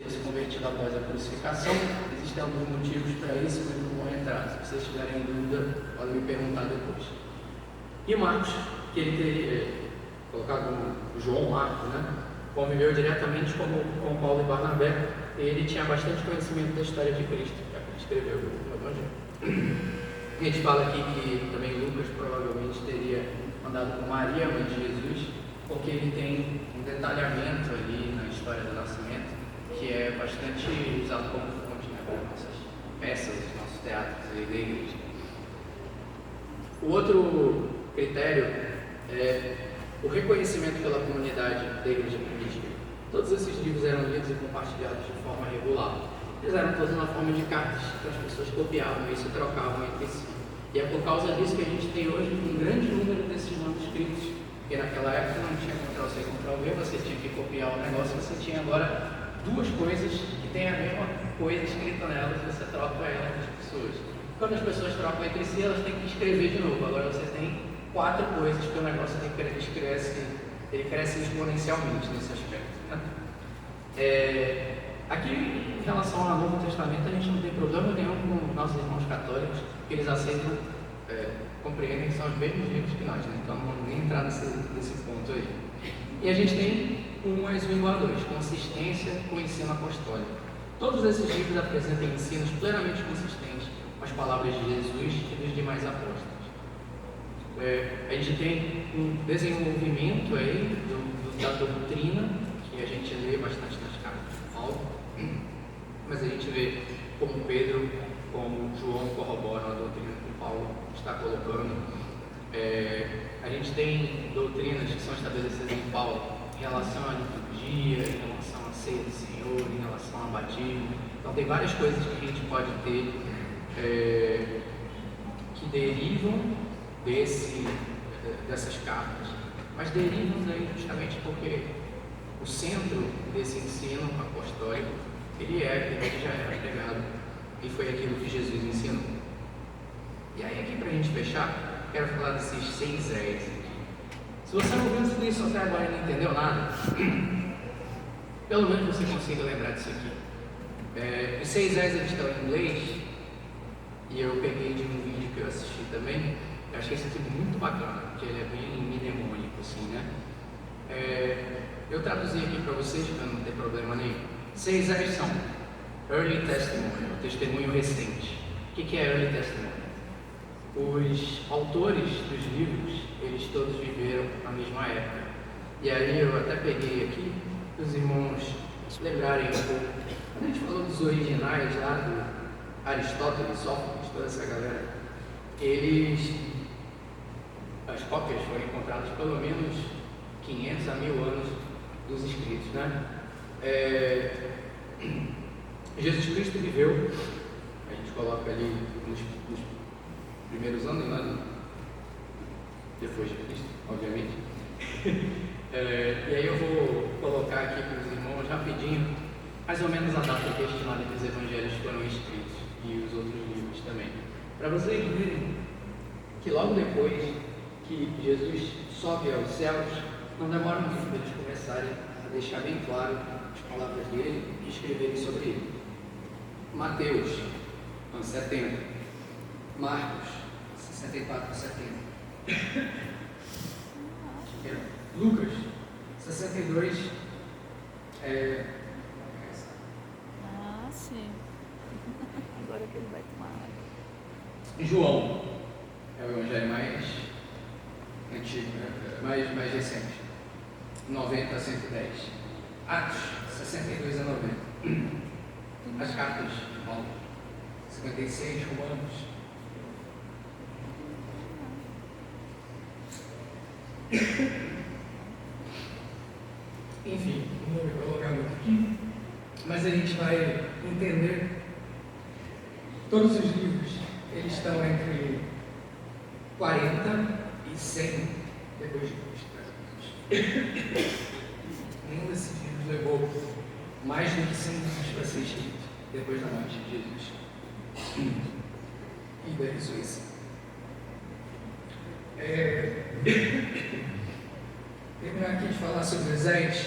se convertido após a crucificação. Existem alguns motivos para isso, mas não vou entrar. Se vocês tiverem dúvida, podem me perguntar depois. E Marcos, que ele teria colocado como João Marcos, né? Conviveu diretamente com Paulo e Barnabé, e ele tinha bastante conhecimento da história de Cristo, já que ele escreveu o Evangelho. A gente fala aqui que também Lucas provavelmente teria andado com Maria, mãe de Jesus, porque ele tem um detalhamento ali na história do nascimento, que é bastante usado como fonte, né, para nossas peças, nossos teatros e da igreja. O outro critério é o reconhecimento pela comunidade da igreja primitiva. Todos esses livros eram lidos e compartilhados de forma regular. Eles eram todos na forma de cartas que as pessoas copiavam e se trocavam entre si. E é por causa disso que a gente tem hoje um grande número desses manuscritos, porque naquela época não tinha Ctrl+C, Ctrl+V, você tinha que copiar o negócio, você tinha agora duas coisas que têm a mesma coisa escrita nelas, você troca ela entre as pessoas. Quando as pessoas trocam entre si, elas têm que escrever de novo. Agora você tem 4 coisas que o negócio ele cresce exponencialmente nesse aspecto, né? Aqui, em relação ao Novo Testamento, a gente não tem problema nenhum com nossos irmãos católicos, que eles aceitam, compreendem que são os mesmos livros que nós, né? Então não vamos nem entrar nesse ponto aí. E a gente tem 1 mais 1 igual a 2, consistência com o ensino apostólico. Todos esses livros apresentam ensinos plenamente consistentes com as palavras de Jesus e dos demais apóstolos. A gente tem um desenvolvimento aí da doutrina, que a gente lê bastante nas cartas de Paulo, mas a gente vê como Pedro, como João corroboram a doutrina que Paulo está colocando. A gente tem doutrinas que são estabelecidas em Paulo em relação à liturgia, em relação à ceia do Senhor, em relação ao batismo. Então tem várias coisas que a gente pode ter que derivam dessas cartas, mas derivam daí justamente porque o centro desse ensino apostólico ele já era pregado e foi aquilo que Jesus ensinou. E aí aqui, para a gente fechar, quero falar desses 6 E's aqui. Se você não ouviu tudo isso até agora e não entendeu nada, pelo menos você consiga lembrar disso aqui. Os 6 E's eles estão em inglês, e eu peguei de um vídeo que eu assisti também. Eu achei esse aqui muito bacana, porque ele é bem mnemônico, assim, né? Eu traduzi aqui para vocês, para não ter problema nenhum. 6 E's são Early Testimony, o testemunho recente. O que é Early Testimony? Os autores dos livros, eles todos viveram na mesma época. E aí eu até peguei aqui, para os irmãos lembrarem um pouco. Quando a gente falou dos originais lá, do Aristóteles, Sófocles, toda essa galera, as cópias foram encontradas pelo menos 500 a 1000 anos dos escritos, né? Jesus Cristo viveu, a gente coloca ali nos primeiros anos, né? Depois de Cristo, obviamente. E aí eu vou colocar aqui para os irmãos rapidinho, mais ou menos a data que estimada que os evangelhos foram escritos e os outros livros também, para vocês verem que logo depois que Jesus sobe aos céus, não demora muito para eles começarem a deixar bem claro as palavras dele e escreverem sobre ele. Mateus, 70. Marcos, 64 a 70. Lucas, 62. Sim. Agora que ele vai tomar água. João, é o evangelho mais antigo, mais recente. 90 a 110. Atos, 62 a 90. As cartas de Paulo, 56, Romanos. Enfim, não vou colocar muito aqui, mas a gente vai entender todos os livros, eles estão entre 40 e 100 depois de Cristo. Nenhum desses livros levou mais do que 100 anos para ser escrito depois da morte de Jesus e da ressurreição. Terminar aqui de falar sobre os E's,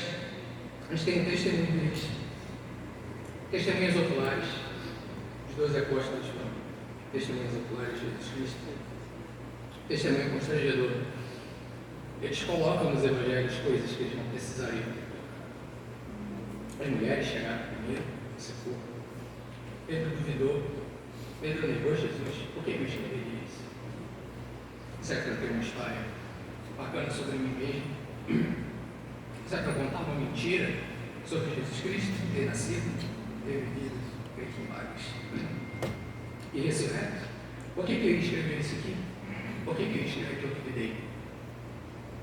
a gente tem um testemunho deles Testemunhas oculares, os 12 apóstolos foram testemunhas oculares de Jesus Cristo. Testemunho constrangedor. Eles colocam nos evangelhos coisas que eles não precisariam. As mulheres chegaram primeiro, se for. Pedro duvidou. Pedro negou Jesus. Por que eu escreveria isso? Será que eu tenho uma história bacana sobre mim mesmo? Será que eu contar uma mentira sobre Jesus Cristo ter nascido, ter vivido, feito milagres e ressurreto? Por que eu ia escrever isso aqui? Por que eu ia escrever que eu duvidei?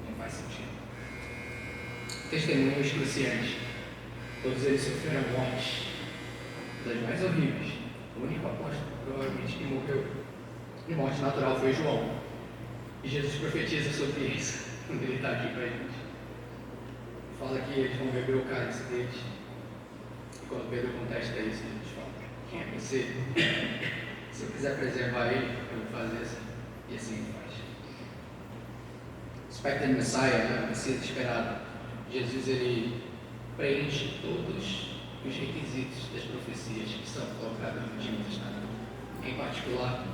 Não faz sentido. Testemunhos cruciantes. Todos eles sofreram mortes, das mais horríveis. O único apóstolo, provavelmente, que morreu de morte natural foi João. E Jesus profetiza sobre isso, quando ele está aqui para a gente. Fala que eles vão beber o cálice deles. E quando Pedro contesta isso, Jesus fala: quem é você? Se eu quiser preservar ele, eu vou fazer assim. E assim ele faz. Expected Messiah, né? O Messias esperado. Jesus, ele preenche todos os requisitos das profecias que são colocadas no Antigo Testamento. Em particular,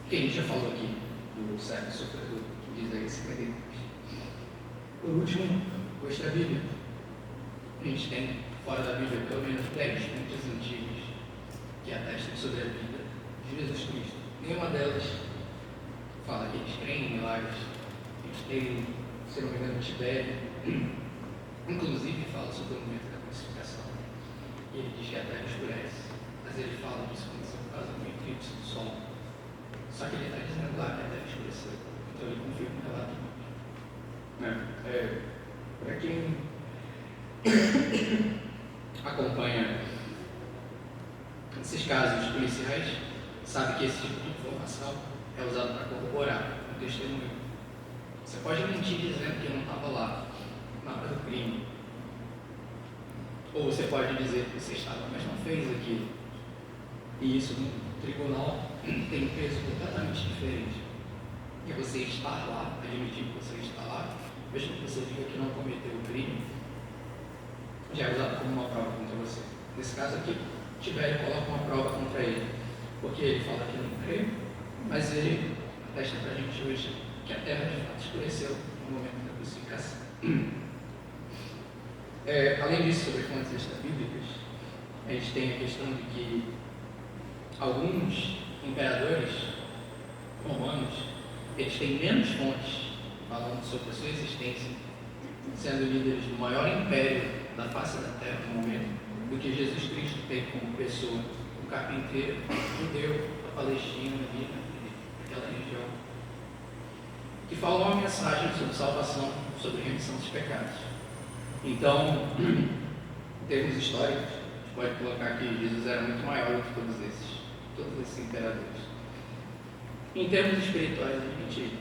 que a gente já falou aqui, do servo sofredor, que diz aí 52. Por último, gosto da Bíblia. A gente tem, fora da Bíblia, pelo menos 10 fontes antigas que atestam sobre a vida de Jesus Cristo. Nenhuma delas fala que eles creem em milagres, que eles creem, se não me engano, Tibério. Inclusive fala sobre o momento da crucificação. E ele diz que a terra escurece, mas ele fala que isso aconteceu por causa do eclipse do sol. Só que ele está dizendo lá que a terra escureceu. Então ele confirma o relato. Para quem acompanha esses casos policiais, sabe que esse tipo de informação é usado para corroborar o testemunho. Você pode mentir dizendo que não estava lá na hora do crime. Ou você pode dizer que você estava, mas não fez aquilo. E isso no tribunal tem um peso completamente diferente. E você estar lá, admitir que você está lá, mesmo que você diga que não cometeu o crime, já é usado como uma prova contra você. Nesse caso aqui, Tibério coloca uma prova contra ele, porque ele fala que não crê, mas ele atesta para a gente hoje que a terra de fato escureceu no momento da crucificação. Além disso, sobre fontes extra-bíblicas, a gente tem a questão de que alguns imperadores romanos, eles têm menos fontes falando sobre a sua existência, sendo líderes do maior império da face da terra no momento, do que Jesus Cristo teve como pessoa, um carpinteiro judeu da Palestina, ali naquela região, que falou uma mensagem sobre salvação, sobre remissão dos pecados. Então, em termos históricos, a gente pode colocar que Jesus era muito maior do que todos esses imperadores. Em termos espirituais, a gente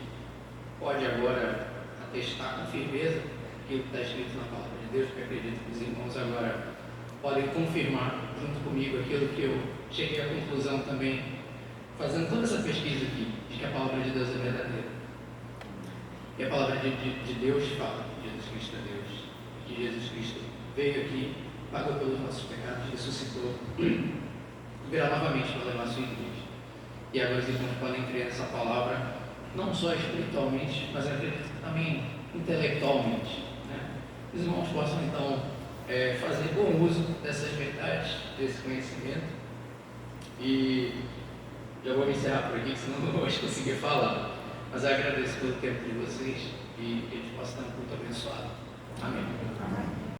pode agora atestar com firmeza aquilo que está escrito na palavra de Deus, que acredito que os irmãos agora podem confirmar junto comigo aquilo que eu cheguei à conclusão também, fazendo toda essa pesquisa aqui, de que a palavra de Deus é verdadeira. E a palavra de Deus fala que Jesus Cristo é Deus, que Jesus Cristo veio aqui, pagou pelos nossos pecados, ressuscitou, e virá novamente para levar a sua igreja. E agora os irmãos podem crer nessa palavra, não só espiritualmente, mas acredito também intelectualmente. Né? Os irmãos possam então fazer bom uso dessas verdades, desse conhecimento. E já vou me encerrar por aqui, senão não vou mais conseguir falar. Mas eu agradeço pelo tempo de vocês e que a gente possa ter um culto abençoado. Amém.